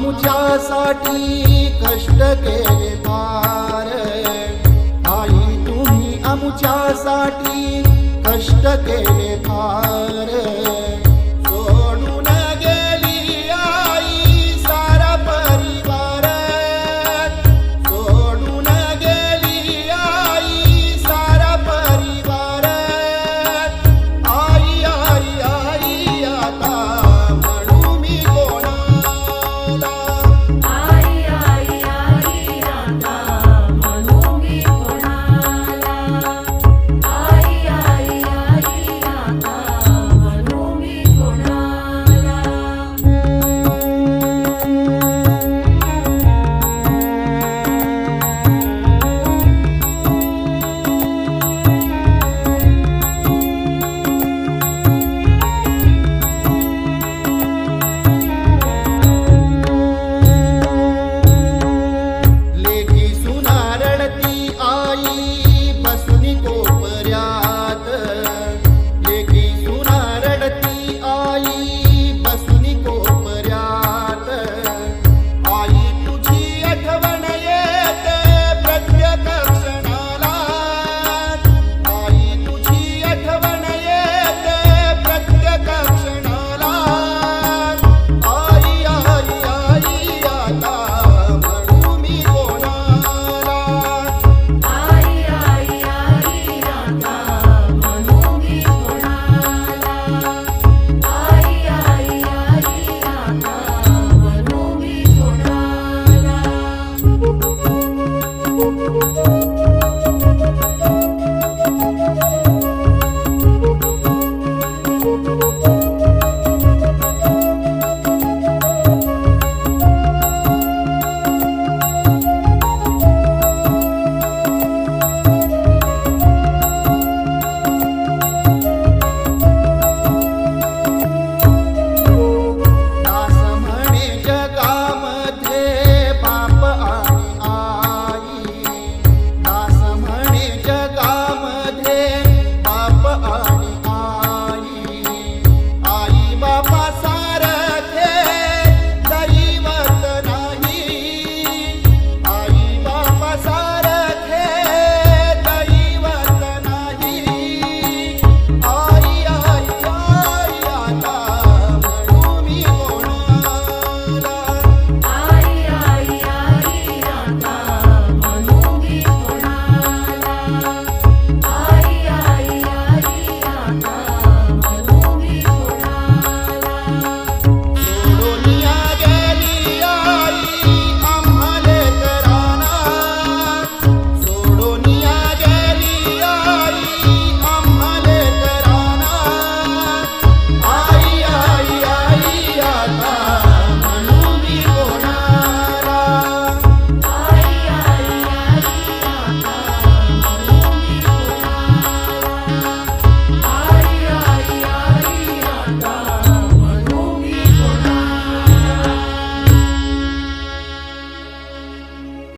आमुच्यासाठी कष्ट केले फार, आई तुम्ही आमुच्यासाठी कष्ट केले फार. सोडून गेली आई सारा परिवार, सोडून गेली आई सारा परिवार. आई आई आई आता म्हणू मी कोणाला, आई आई आई आता म्हणू मी कोणाला, आई आई आई आता म्हणू मी कोणाला. लेकी सुना रडती आई बसनी कोपऱ्यात, लेकी सुना रडती आई बसनी कोपऱ्यात. आई तुझी आठवण येते प्रत्येक क्षणाला, आई तुझी आठवण येते प्रत्येक क्षणाला. आई आई आई आता म्हणू मी कोणाला, आई आई आई आता म्हणू मी कोणाला, आई आई आई आता म्हणू मी कोणाला.